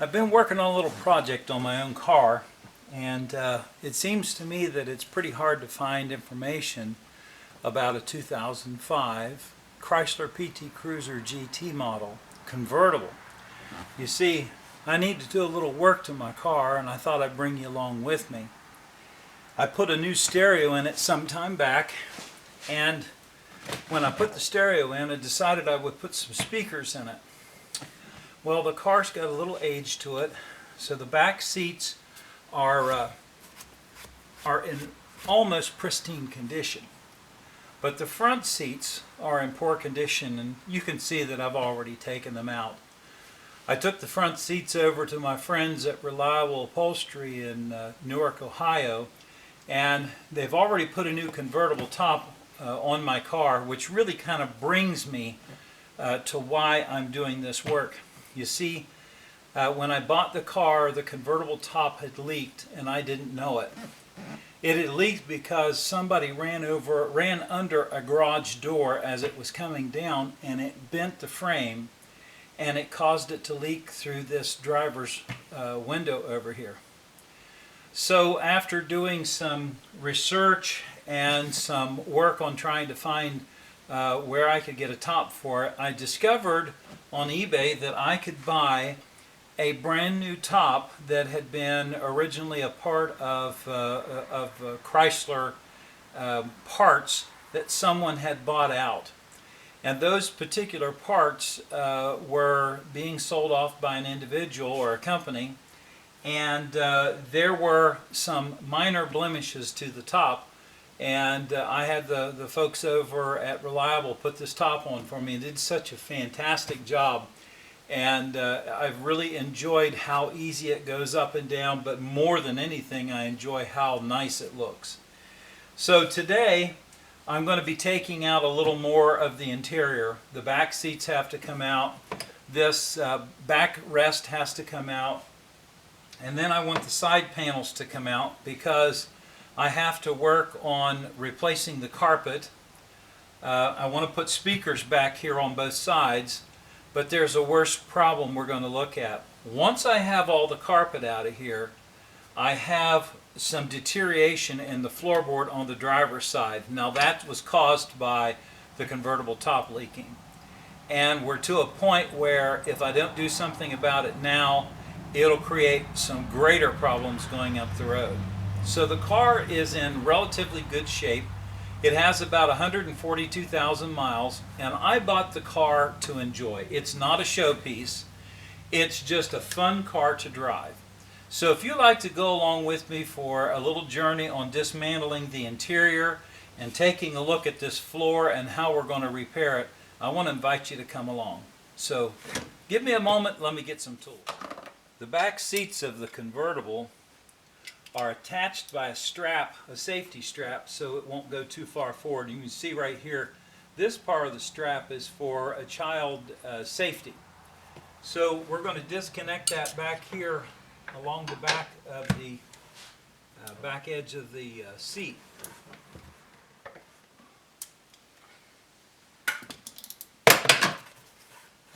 I've been working on a little project on my own car, and it seems to me that it's pretty hard to find information about a 2005 Chrysler PT Cruiser GT model convertible. You see, I need to do a little work to my car, and I thought I'd bring you along with me. I put a new stereo in it some time back, and when I put the stereo in, I decided I would put some speakers in it. Well, the car's got a little age to it, so the back seats are in almost pristine condition. But the front seats are in poor condition, and you can see that I've already taken them out. I took the front seats over to my friends at Reliable Upholstery in Newark, Ohio, and they've already put a new convertible top on my car, which really kind of brings me to why I'm doing this work. You see, when I bought the car, the convertible top had leaked, and I didn't know it. It had leaked because somebody ran under a garage door as it was coming down, and it bent the frame, and it caused it to leak through this driver's window over here. So after doing some research and some work on trying to find where I could get a top for it, I discovered on eBay that I could buy a brand new top that had been originally a part of Chrysler parts that someone had bought out. And those particular parts were being sold off by an individual or a company, and there were some minor blemishes to the top. And I had the folks over at Reliable put this top on for me and did such a fantastic job. And I've really enjoyed how easy it goes up and down, but more than anything, I enjoy how nice it looks. So today, I'm going to be taking out a little more of the interior. The back seats have to come out. This back rest has to come out. And then I want the side panels to come out because I have to work on replacing the carpet. I want to put speakers back here on both sides, but there's a worse problem we're going to look at. Once I have all the carpet out of here, I have some deterioration in the floorboard on the driver's side. Now that was caused by the convertible top leaking. And we're to a point where if I don't do something about it now, it'll create some greater problems going up the road. So the car is in relatively good shape. It has about 142,000 miles, and I bought the car to enjoy. It's not a showpiece. It's just a fun car to drive. So if you'd like to go along with me for a little journey on dismantling the interior and taking a look at this floor and how we're going to repair it, I want to invite you to come along. So give me a moment, let me get some tools. The back seats of the convertible are attached by a strap, a safety strap, so it won't go too far forward. You can see right here, this part of the strap is for a child safety. So we're going to disconnect that back here along the back of the back edge of the seat.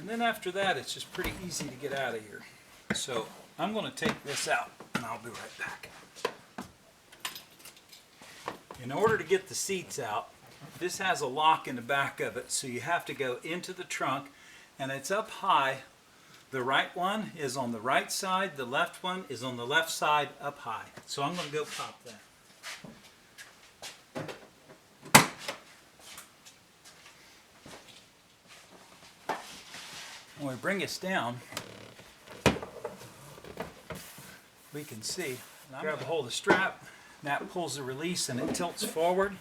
And then after that, it's just pretty easy to get out of here. So I'm going to take this out, and I'll be right back. In order to get the seats out, this has a lock in the back of it, so you have to go into the trunk, and it's up high. The right one is on the right side, the left one is on the left side up high. So I'm going to go pop that. When we bring this down, we can see, grab a hold of the strap, that pulls the release and it tilts forward.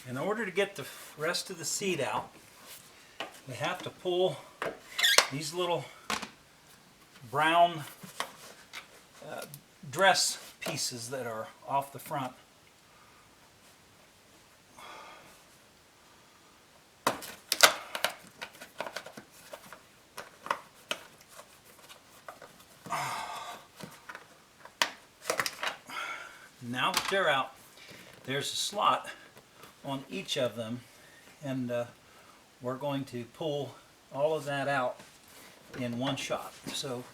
In order to get the rest of the seat out, we have to pull these little brown dress pieces that are off the front. Now that they're out, there's a slot on each of them, and we're going to pull all of that out in one shot. So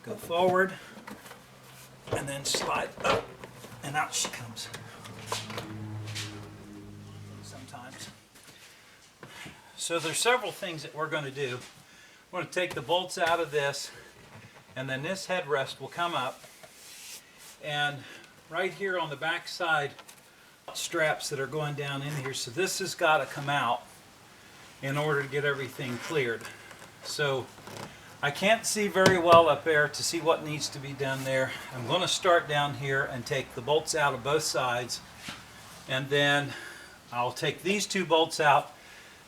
go forward and then slide up, and out she comes. Sometimes. So there's several things that we're going to do. We're going to take the bolts out of this, and then this headrest will come up, and right here on the back side, straps that are going down in here. So this has got to come out in order to get everything cleared. So I can't see very well up there to see what needs to be done there. I'm going to start down here and take the bolts out of both sides, and then I'll take these two bolts out,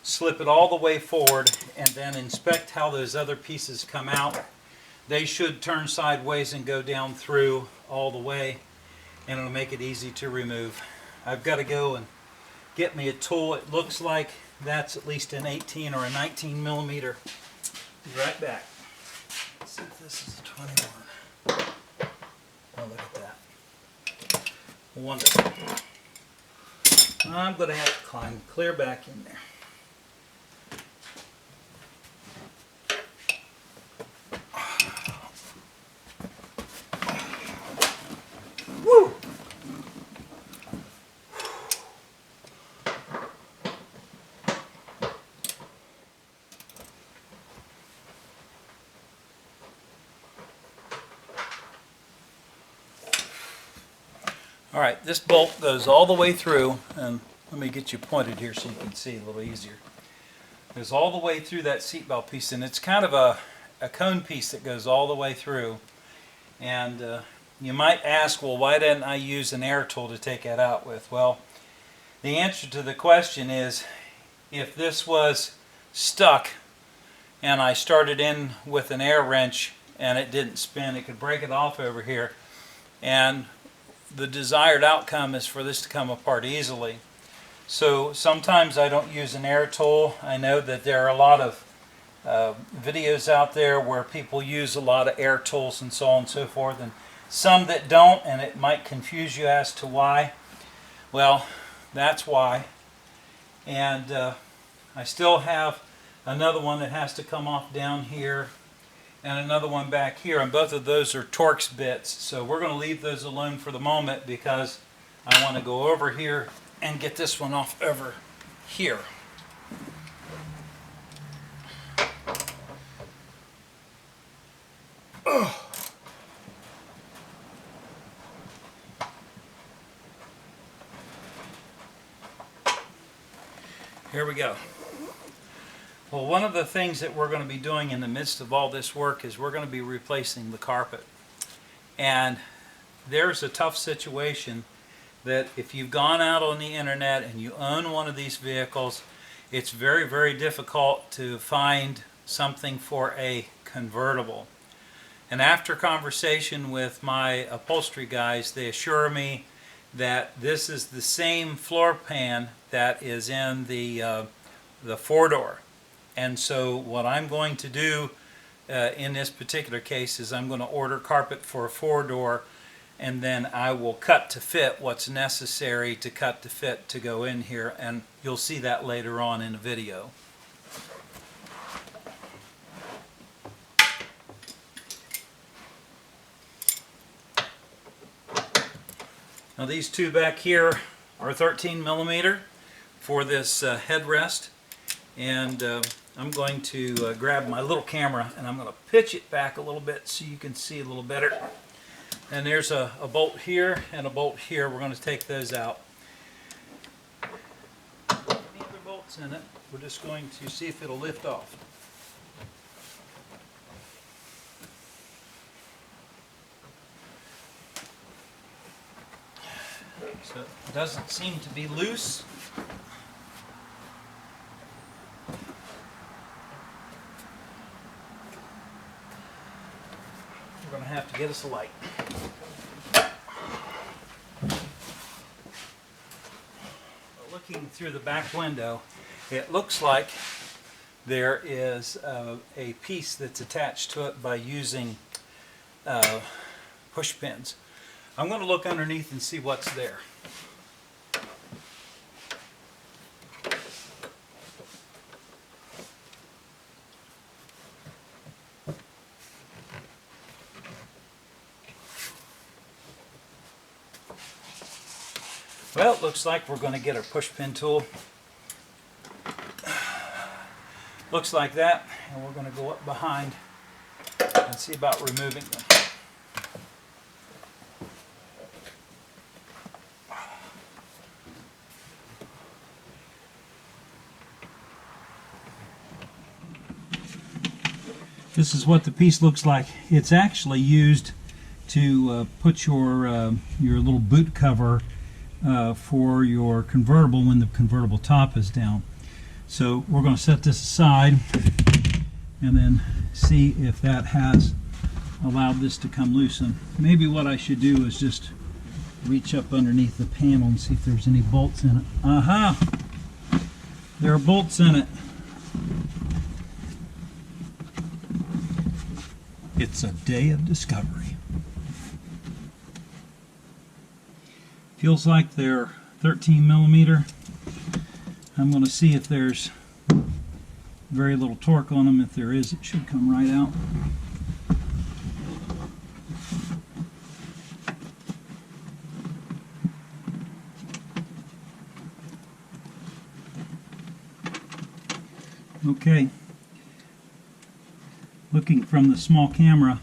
slip it all the way forward, and then inspect how those other pieces come out. They should turn sideways and go down through all the way, and it'll make it easy to remove. I've got to go and get me a tool. It looks like that's at least an 18 or a 19 millimeter. Be right back. Let's see if this is a 21. Oh, look at that. Wonderful. I'm going to have to climb clear back in there. Woo! All right, this bolt goes all the way through, and let me get you pointed here so you can see a little easier. It goes all the way through that seatbelt piece, and it's kind of a cone piece that goes all the way through. And you might ask, well, why didn't I use an air tool to take that out with? Well, the answer to the question is, if this was stuck and I started in with an air wrench and it didn't spin, it could break it off over here. And the desired outcome is for this to come apart easily. So sometimes I don't use an air tool. I know that there are a lot of videos out there where people use a lot of air tools and so on and so forth, and some that don't, and it might confuse you as to why. Well, that's why. And I still have another one that has to come off down here, and another one back here, and both of those are Torx bits. So we're going to leave those alone for the moment because I want to go over here and get this one off over here. Oh. Here we go. Well, one of the things that we're going to be doing in the midst of all this work is we're going to be replacing the carpet. And there's a tough situation that if you've gone out on the internet and you own one of these vehicles, it's very, very difficult to find something for a convertible. And after conversation with my upholstery guys, they assure me that this is the same floor pan that is in the four-door. And so what I'm going to do in this particular case is I'm going to order carpet for a four-door, and then I will cut to fit what's necessary to cut to fit to go in here, and you'll see that later on in the video. Now these two back here are 13 millimeter for this headrest, and I'm going to grab my little camera and I'm going to pitch it back a little bit so you can see a little better. And there's a bolt here and a bolt here. We're going to take those out. Neither bolts in it. We're just going to see if it'll lift off. So it doesn't seem to be loose. We're going to have to get us a light. Looking through the back window, it looks like there is a piece that's attached to it by using push pins. I'm going to look underneath and see what's there. Well, it looks like we're going to get our push pin tool. Looks like that, and we're going to go up behind and see about removing them. This is what the piece looks like. It's actually used to put your little boot cover for your convertible when the convertible top is down. So we're going to set this aside and then see if that has allowed this to come loose. And maybe what I should do is just reach up underneath the panel and see if there's any bolts in it. Aha! There are bolts in it. It's a day of discovery. Feels like they're 13 millimeter. I'm going to see if there's very little torque on them. If there is, it should come right out. Okay. Looking from the small camera,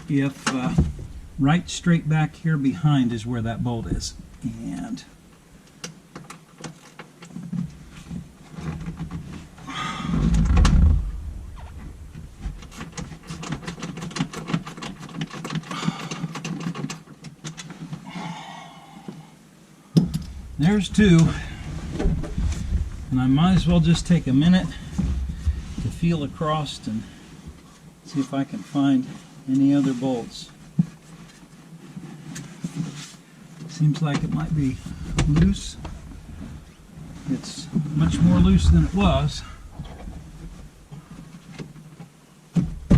if right straight back here behind is where that bolt is. And there's two. And I might as well just take a minute to feel across and see if I can find any other bolts. Seems like it might be loose. It's much more loose than it was.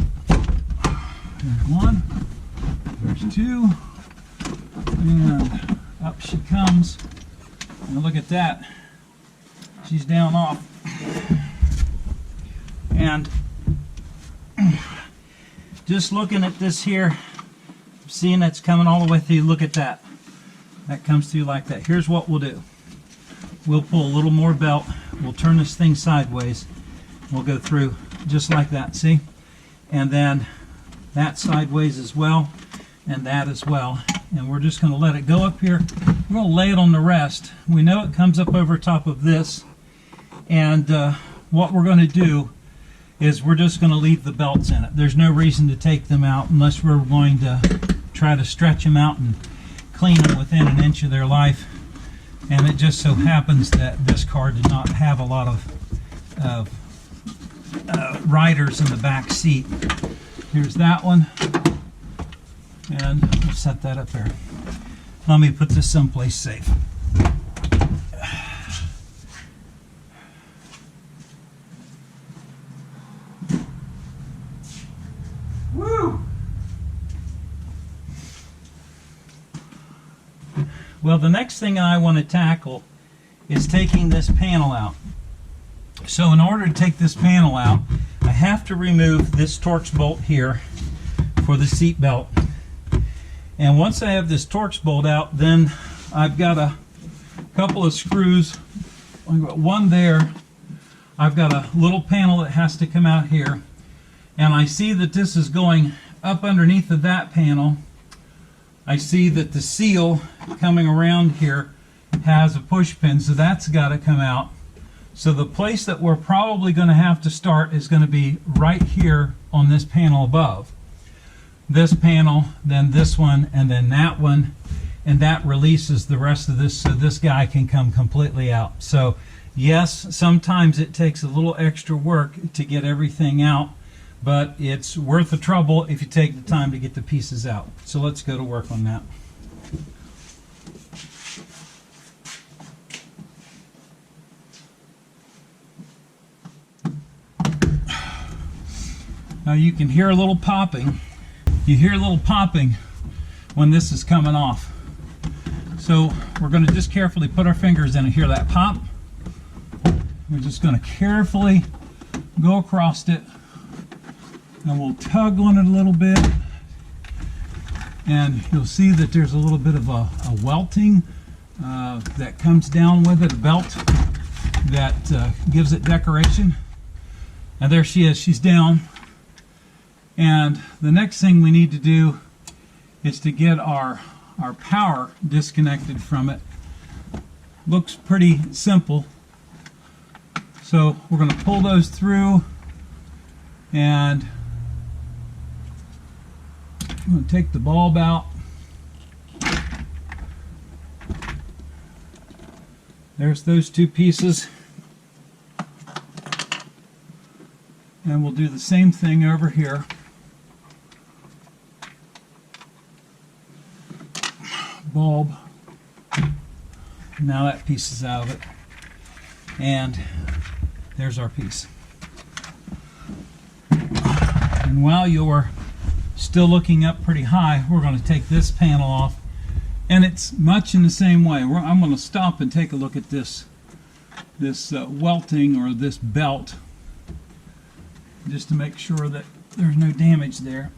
There's one, there's two, and up she comes. Now look at that. She's down off. And just looking at this here, seeing it's coming all the way through, look at that. That comes through like that. Here's what we'll do. We'll pull a little more belt. We'll turn this thing sideways. We'll go through just like that, see? And then that sideways as well, and that as well. And we're just going to let it go up here. We're going to lay it on the rest. We know it comes up over top of this. And what we're going to do is we're just going to leave the belts in it. There's no reason to take them out unless we're going to try to stretch them out and clean them within an inch of their life. And it just so happens that this car did not have a lot of riders in the back seat. Here's that one. And we'll set that up there. Let me put this someplace safe. Woo! Well, the next thing I want to tackle is taking this panel out. So in order to take this panel out, I have to remove this Torx bolt here for the seat belt. And once I have this Torx bolt out, then I've got a couple of screws. I've got one there. I've got a little panel that has to come out here. And I see that this is going up underneath of that panel. I see that the seal coming around here has a push pin, so that's got to come out. So the place that we're probably going to have to start is going to be right here on this panel above. This panel, then this one, and then that one, and that releases the rest of this so this guy can come completely out. So yes, sometimes it takes a little extra work to get everything out, but it's worth the trouble if you take the time to get the pieces out. So let's go to work on that. Now you can hear a little popping. You hear a little popping when this is coming off. So we're going to just carefully put our fingers in and hear that pop. We're just going to carefully go across it, and we'll tug on it a little bit, and you'll see that there's a little bit of a welting that comes down with it, a belt that gives it decoration. And there she is, she's down. And the next thing we need to do is to get our power disconnected from it. Looks pretty simple. So we're going to pull those through, and I'm going to take the bulb out. There's those two pieces. And we'll do the same thing over here. Bulb. Now that piece is out of it. And there's our piece. And while you're still looking up pretty high, we're going to take this panel off. And it's much in the same way. I'm going to stop and take a look at this welting, or this belt, just to make sure that there's no damage there.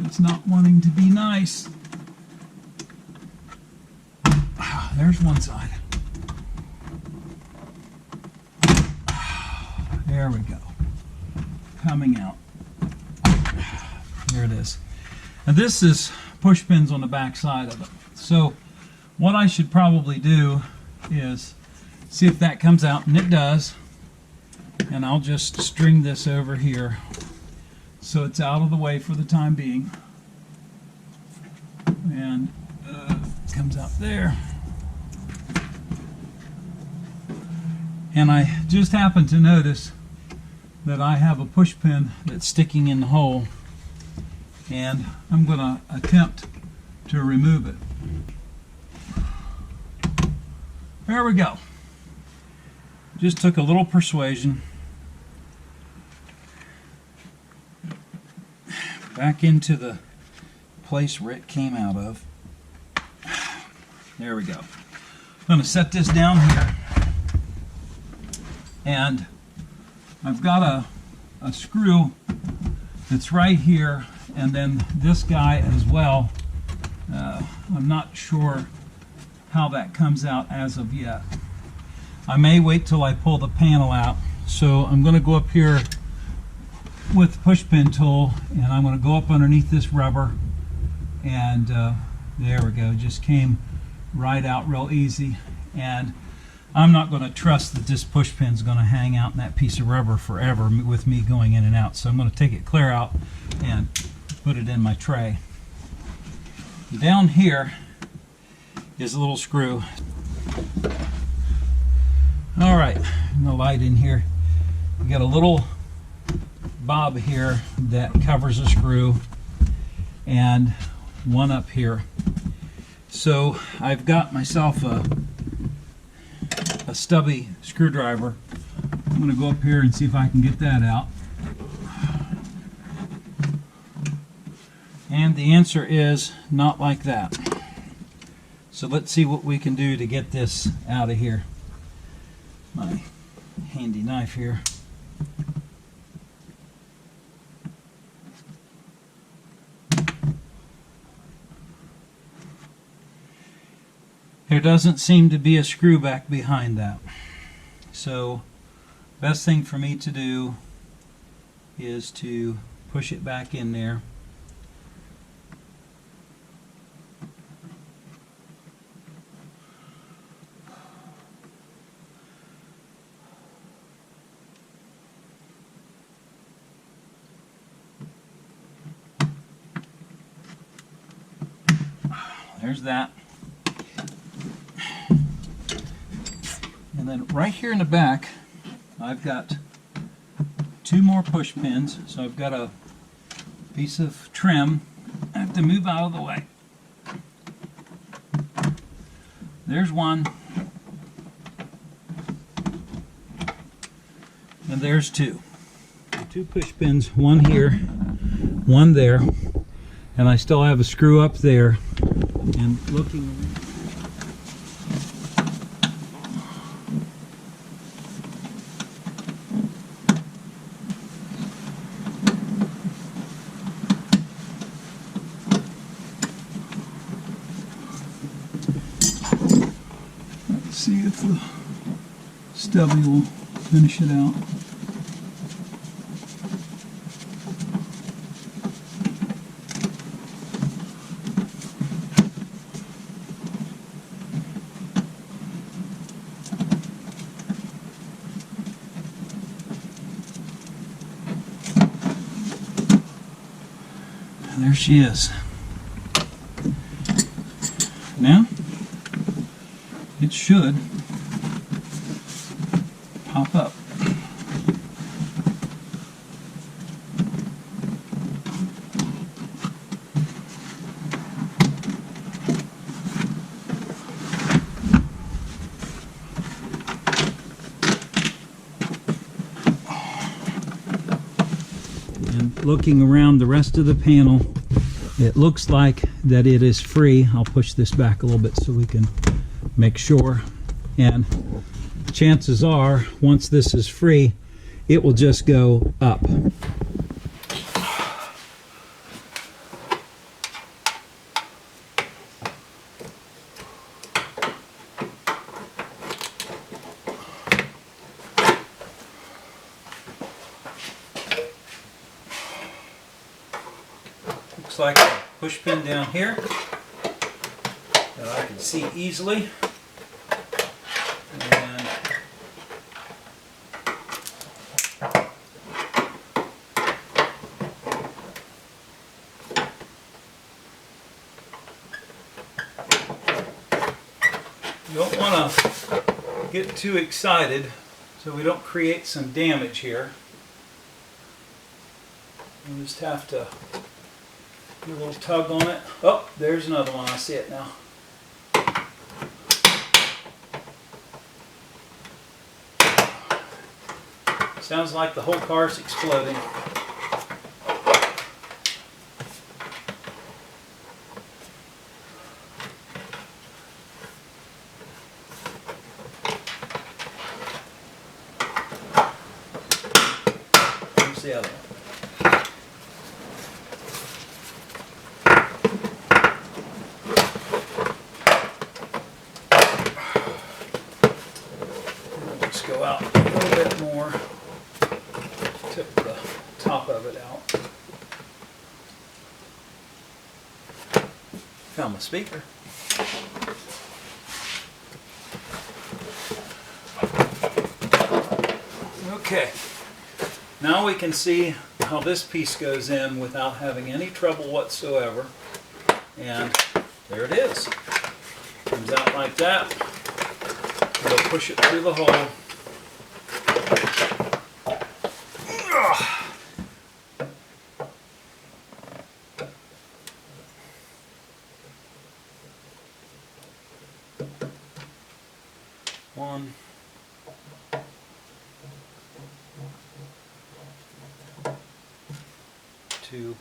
It's not wanting to be nice. There's one side. There we go. Coming out. There it is. And this is push pins on the back side of it. So what I should probably do is see if that comes out, and it does. And I'll just string this over here so it's out of the way for the time being. And it comes out there. And I just happened to notice that I have a push pin that's sticking in the hole, and I'm going to attempt to remove it. There we go. Just took a little persuasion. Back into the place where it came out of. There we go. I'm going to set this down here. And I've got a screw that's right here, and then this guy as well. I'm not sure how that comes out as of yet. I may wait till I pull the panel out. So I'm going to go up here with the push pin tool, and I'm going to go up underneath this rubber, and there we go. Just came right out real easy. And I'm not going to trust that this push pin is going to hang out in that piece of rubber forever with me going in and out. So I'm going to take it clear out and put it in my tray. Down here is a little screw. All right, no light in here. We got a little bob here that covers a screw, and one up here. So I've got myself a stubby screwdriver. I'm going to go up here and see if I can get that out. And the answer is not like that. So let's see what we can do to get this out of here. My handy knife here. There doesn't seem to be a screw back behind that. So best thing for me to do is to push it back in there. There's that. And then right here in the back, I've got two more push pins. So I've got a piece of trim. I have to move out of the way. There's one. And there's two. Two push pins, one here, one there. And I still have a screw up there. And looking See if the stubby will finish it out. And there she is. Now, it should pop up. And looking around the rest of the panel, it looks like that it is free. I'll push this back a little bit so we can make sure. And chances are, once this is free, it will just go up. Looks like a push pin down here that I can see easily. And you don't want to get too excited so we don't create some damage here. You just have to do a little tug on it. Oh, there's another one. I see it now. Sounds like the whole car's exploding. Here's the other one. Go out a little bit more, tip the top of it out. Found my speaker. Okay, now we can see how this piece goes in without having any trouble whatsoever. And there it is. Comes out like that. We'll push it through the hole. One, two,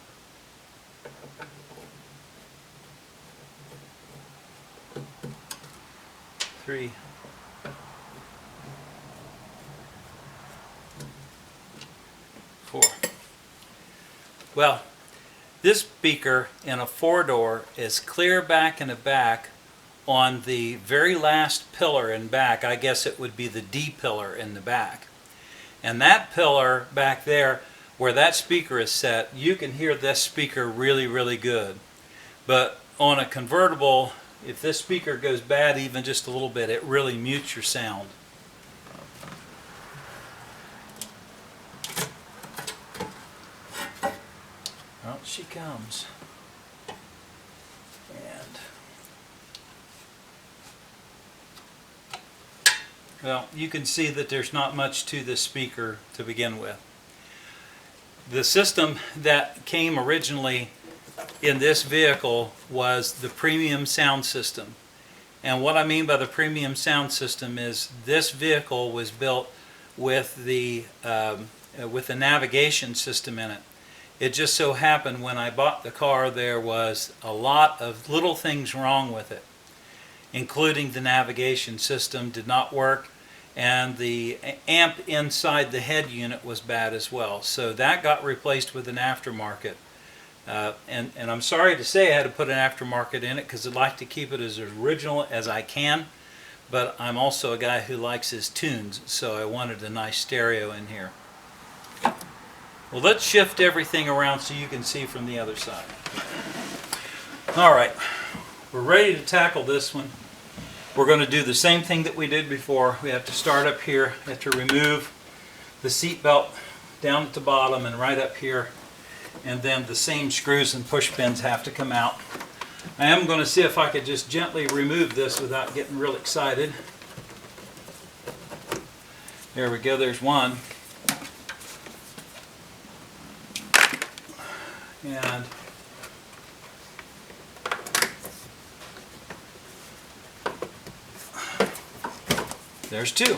three, four. Well, this speaker in a four-door is clear back in the back on the very last pillar in back. I guess it would be the D pillar in the back. And that pillar back there where that speaker is set, you can hear this speaker really, really good. But on a convertible, if this speaker goes bad even just a little bit, it really mutes your sound. Out she comes. And well, you can see that there's not much to this speaker to begin with. The system that came originally in this vehicle was the premium sound system. And what I mean by the premium sound system is this vehicle was built with the navigation system in it. It just so happened when I bought the car there was a lot of little things wrong with it, including the navigation system did not work, and the amp inside the head unit was bad as well. So that got replaced with an aftermarket. And I'm sorry to say I had to put an aftermarket in it because I'd like to keep it as original as I can. but I'm also a guy who likes his tunes, so I wanted a nice stereo in here. Well, let's shift everything around so you can see from the other side. Alright, we're ready to tackle this one. We're going to do the same thing that we did before. We have to start up here, we have to remove the seat belt down at the bottom and right up here, and then the same screws and push pins have to come out. I am going to see if I could just gently remove this without getting real excited. There we go, there's one. And there's two.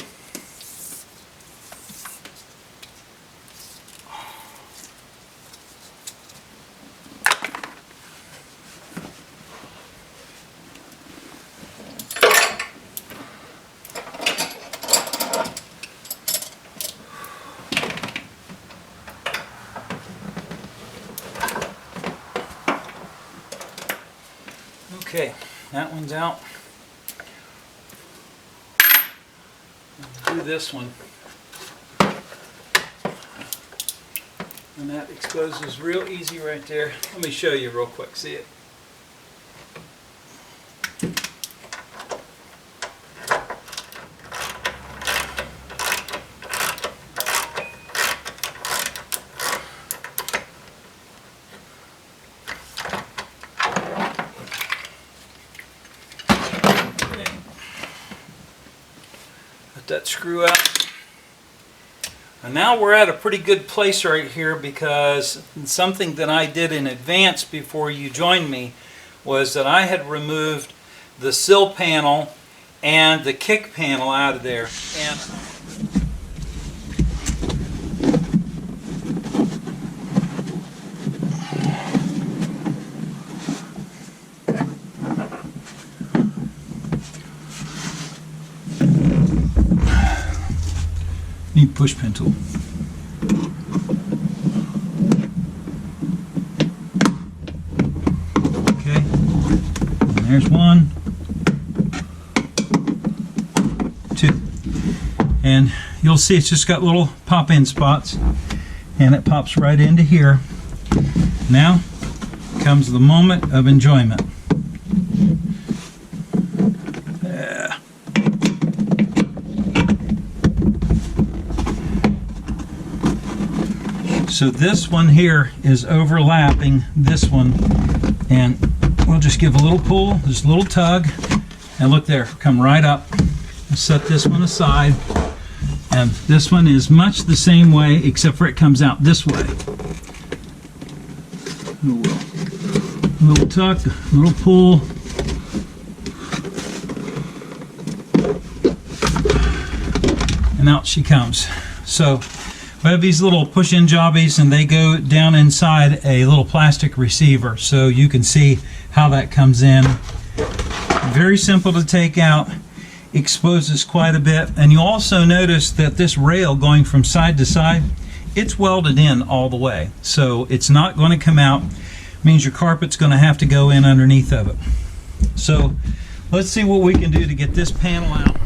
Okay, that one's out. Do this one, and that exposes real easy right there. Let me show you real quick. See it? That screw out. And now we're at a pretty good place right here, because something that I did in advance before you joined me was that I had removed the sill panel and the kick panel out of there. And need push pin tool. Okay, and there's one, two, and you'll see it's just got little pop-in spots, and it pops right into here. Now comes the moment of enjoyment. So this one here is overlapping this one, and we'll just give a little pull, just a little tug, and look there, come right up. We'll set this one aside, and this one is much the same way, except for it comes out this way. A little tuck, a little pull. And out she comes. So we have these little push-in jobbies, and they go down inside a little plastic receiver, so you can see how that comes in. Very simple to take out, exposes quite a bit, and you also notice that this rail going from side to side, it's welded in all the way, so it's not going to come out. It means your carpet's going to have to go in underneath of it. So let's see what we can do to get this panel out.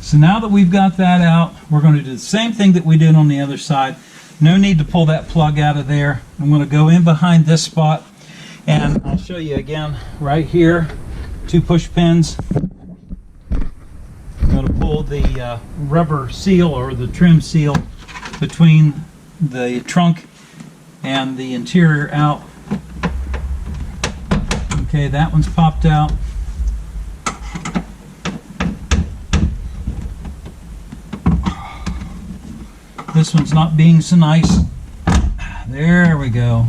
So now that we've got that out, we're going to do the same thing that we did on the other side. No need to pull that plug out of there. I'm going to go in behind this spot, and I'll show you again right here. Two push pins. I'm going to pull the rubber seal or the trim seal between the trunk and the interior out. Okay, that one's popped out. This one's not being so nice. There we go.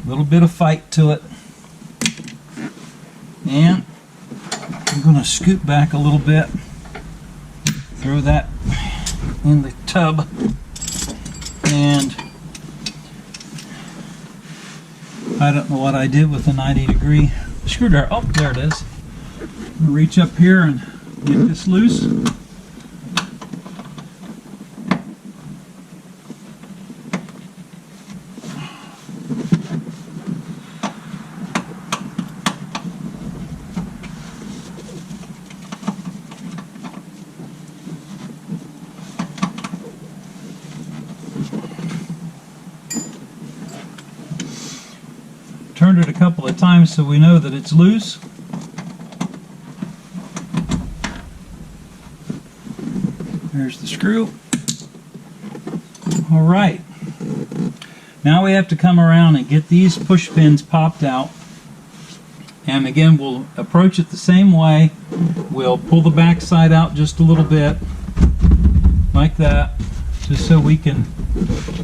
A little bit of fight to it. And I'm going to scoot back a little bit. Throw that in the tub. And I don't know what I did with the 90-degree screwdriver. Oh, there it is. I'm going to reach up here and get this loose. turned it a couple of times so we know that it's loose. There's the screw. All right. Now we have to come around and get these push pins popped out. And again, we'll approach it the same way. We'll pull the back side out just a little bit, like that, just so we can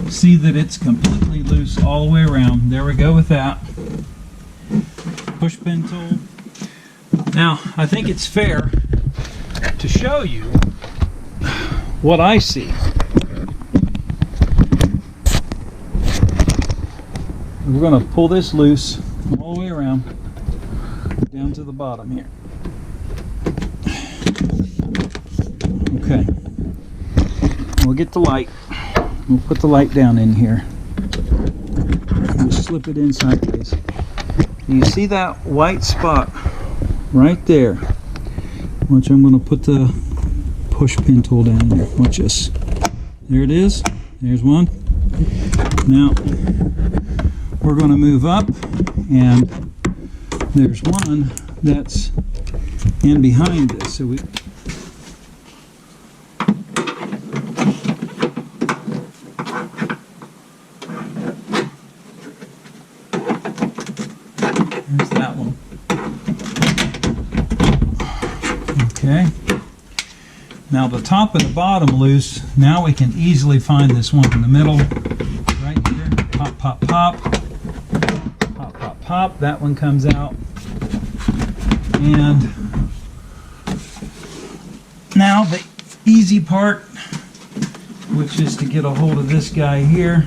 see that it's completely loose all the way around. There we go with that. Push pin tool. Now, I think it's fair to show you what I see. We're going to pull this loose all the way around down to the bottom here. Okay. We'll get the light. We'll put the light down in here. We'll slip it in sideways. You see that white spot right there? Watch, I'm going to put the push pin tool down there. Watch this. There it is. There's one. Now we're going to move up, and there's one that's in behind this. So we there's that one. Okay. Now the top and the bottom loose. Now we can easily find this one in the middle. Right here. Pop, pop, pop. Pop, pop, pop. That one comes out. And now the easy part, which is to get a hold of this guy here.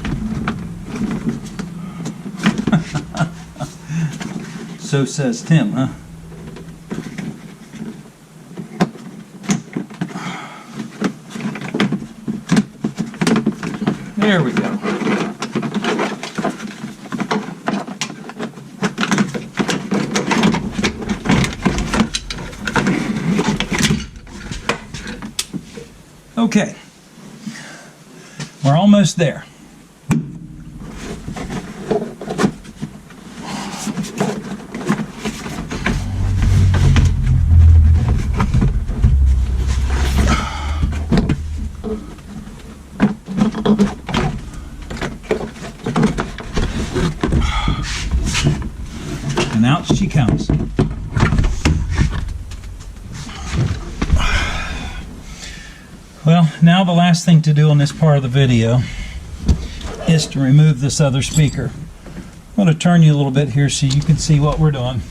So says Tim, huh? There we go. Okay, we're almost there. And out she comes. Well, now the last thing to do on this part of the video is to remove this other speaker. I'm going to turn you a little bit here so you can see what we're doing.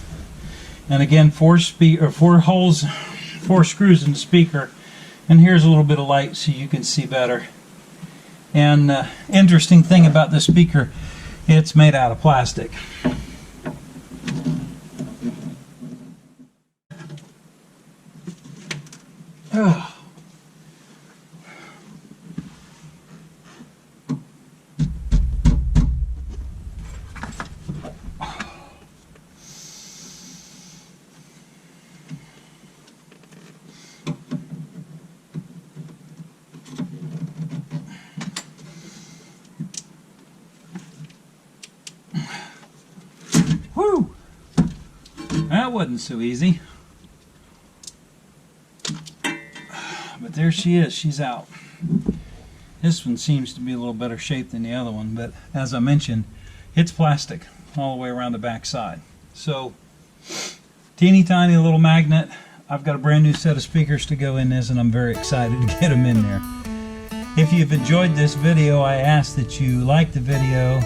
And again, four holes, 4 screws in the speaker. And here's a little bit of light so you can see better. And interesting thing about this speaker, it's made out of plastic. Oh. Whew! That wasn't so easy. But there she is, she's out. This one seems to be a little better shape than the other one, but as I mentioned, it's plastic all the way around the back side. So, teeny tiny little magnet. I've got a brand new set of speakers to go in this, and I'm very excited to get them in there. If you've enjoyed this video, I ask that you like the video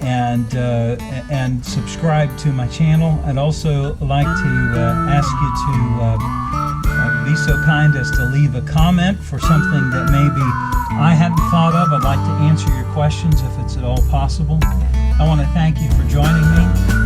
and subscribe to my channel. I'd also like to ask you to be so kind as to leave a comment for something that maybe I hadn't thought of. I'd like to answer your questions if it's at all possible. I want to thank you for joining me.